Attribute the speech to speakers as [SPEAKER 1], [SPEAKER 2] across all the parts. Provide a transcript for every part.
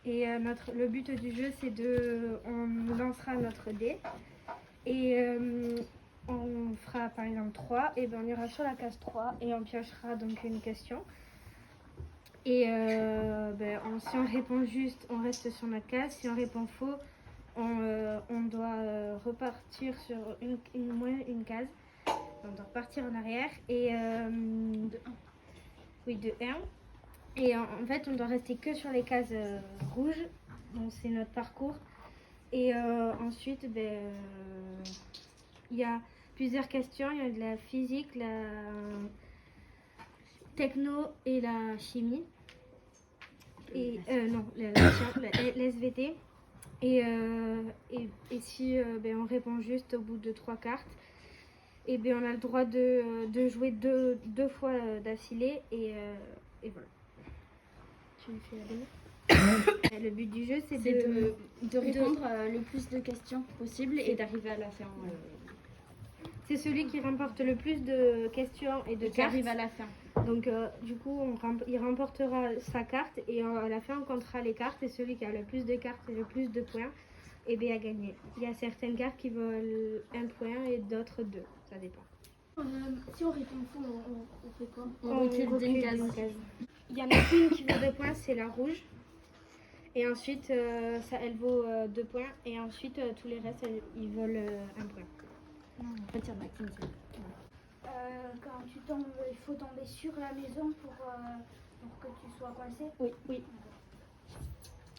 [SPEAKER 1] Et le but du jeu, c'est on lancera notre dé et on fera par exemple 3, et ben on ira sur la case 3 et on piochera donc une question. Et si on répond juste, on reste sur notre case. Si on répond faux, on doit repartir sur une case. On doit repartir en arrière et de 1. Oui, de 1. Et en fait, on doit rester que sur les cases rouges. Donc c'est notre parcours. Et ensuite, il y a plusieurs questions. Il y a de la physique, la techno et la chimie. Et la SVT. Et si on répond juste au bout de 3 cartes, et on a le droit de jouer deux fois d'affilée. Et voilà. Tu me fais la bonne. Le but du jeu, c'est
[SPEAKER 2] de répondre le plus de questions possible et d'arriver à la fin.
[SPEAKER 1] C'est celui qui remporte le plus de questions et de cartes. Qui
[SPEAKER 2] arrive à la fin.
[SPEAKER 1] Donc du coup, il remportera sa carte et à la fin, on comptera les cartes. Et celui qui a le plus de cartes et le plus de points, a gagné. Il y a certaines cartes qui valent 1 point et d'autres 2. Ça dépend.
[SPEAKER 2] Si on répond faux, on fait quoi?
[SPEAKER 1] On recule d'une case. Il y en a une qui vaut 2 points, c'est la rouge. Et ensuite, elle vaut 2 points. Et ensuite, tous les restes, ils volent 1 point.
[SPEAKER 3] Quand tu tombes, il faut tomber sur la maison pour que tu sois coincé.
[SPEAKER 1] Oui.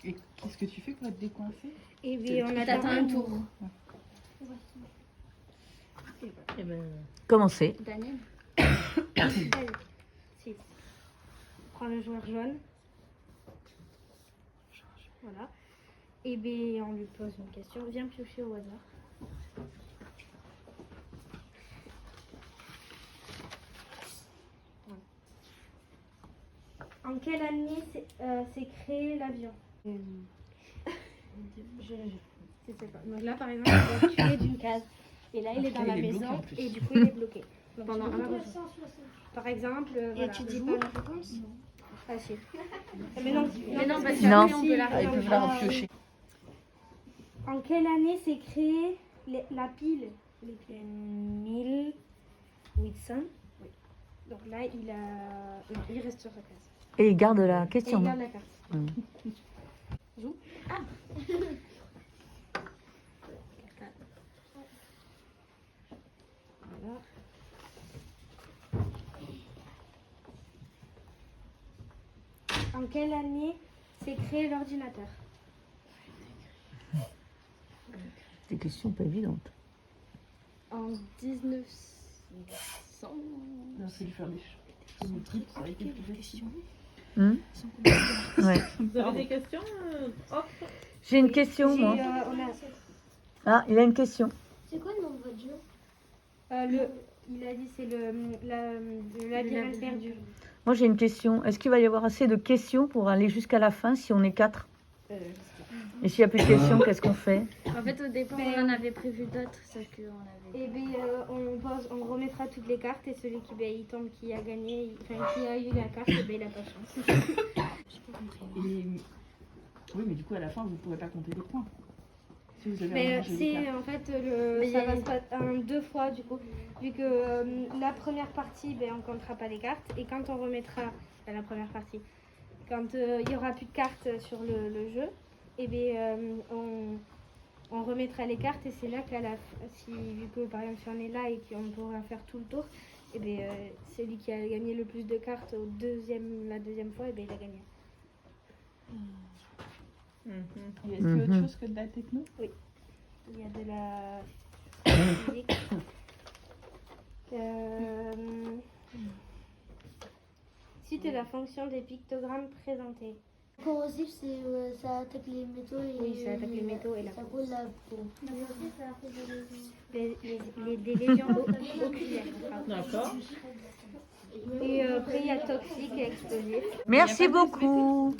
[SPEAKER 4] Et qu'est-ce que tu fais pour être décoincé?
[SPEAKER 1] Et bien, on attend un tour.
[SPEAKER 5] Commencez.
[SPEAKER 2] Daniel.
[SPEAKER 1] Si. Prends le joueur jaune. Voilà. Et bien, on lui pose une question. Viens piocher au hasard. En quelle année s'est créé l'avion? Je sais pas. Donc là, par exemple, il doit tuer d'une case. Et là, il est dans la maison et du coup, il est bloqué. Donc, pendant un jour. Par exemple,
[SPEAKER 2] Et tu dis pas la réponse?
[SPEAKER 1] Facile. Mais non,
[SPEAKER 2] parce
[SPEAKER 5] Non.
[SPEAKER 2] qu'après, on peut la
[SPEAKER 4] Ils peuvent la repiocher.
[SPEAKER 1] En quelle année s'est créée la pile? 1800. Oui. Donc là, il reste sur sa case.
[SPEAKER 5] Et il garde la
[SPEAKER 1] Et
[SPEAKER 5] question.
[SPEAKER 1] il garde la carte. Joue. Voilà. En quelle année s'est créé l'ordinateur?
[SPEAKER 5] Des questions pas évidentes.
[SPEAKER 2] En 1900.
[SPEAKER 4] Non, c'est lui faire des trucs, ça a été plus facile.
[SPEAKER 5] Ouais.
[SPEAKER 6] Vous avez des questions
[SPEAKER 5] J'ai une question, moi. Ah, il a une question.
[SPEAKER 3] C'est quoi le nom de votre jeu?
[SPEAKER 1] Il a dit c'est le labyrinthe perdu.
[SPEAKER 5] Moi, j'ai une question. Est-ce qu'il va y avoir assez de questions pour aller jusqu'à la fin si on est 4? Et s'il n'y a plus de questions, qu'est-ce qu'on fait?
[SPEAKER 2] En fait, au départ, on en avait prévu d'autres, c'est qu'on avait.
[SPEAKER 1] Et bien, on remettra toutes les cartes et celui qui il tombe, qui a gagné, qui a eu la carte, il n'a pas de chance.
[SPEAKER 4] Oui, mais du coup, à la fin, vous ne pourrez pas compter les points. Si vous avez
[SPEAKER 1] Mais
[SPEAKER 4] arrangé les cartes.
[SPEAKER 1] en fait, ça va se passer en 2 fois du coup. Vu que la première partie, on ne comptera pas les cartes. Et quand on remettra la première partie, quand il n'y aura plus de cartes sur le jeu, et on remettra les cartes. Et c'est là qu'à la vu que par exemple si on est là et qu'on pourra faire tout le tour, celui qui a gagné le plus de cartes la deuxième fois, il a gagné.
[SPEAKER 4] Et est-ce qu'il y a autre chose que de la techno?
[SPEAKER 1] Oui. Il y a de la physique. Cite la fonction des pictogrammes présentés.
[SPEAKER 3] Corrosif, ça attaque les métaux et
[SPEAKER 1] Oui, ça attaque les métaux et la
[SPEAKER 3] ça brûle la peau.
[SPEAKER 1] Des lésions oculaires.
[SPEAKER 6] D'accord.
[SPEAKER 1] Et après, il y a toxique et explosif.
[SPEAKER 5] Merci beaucoup.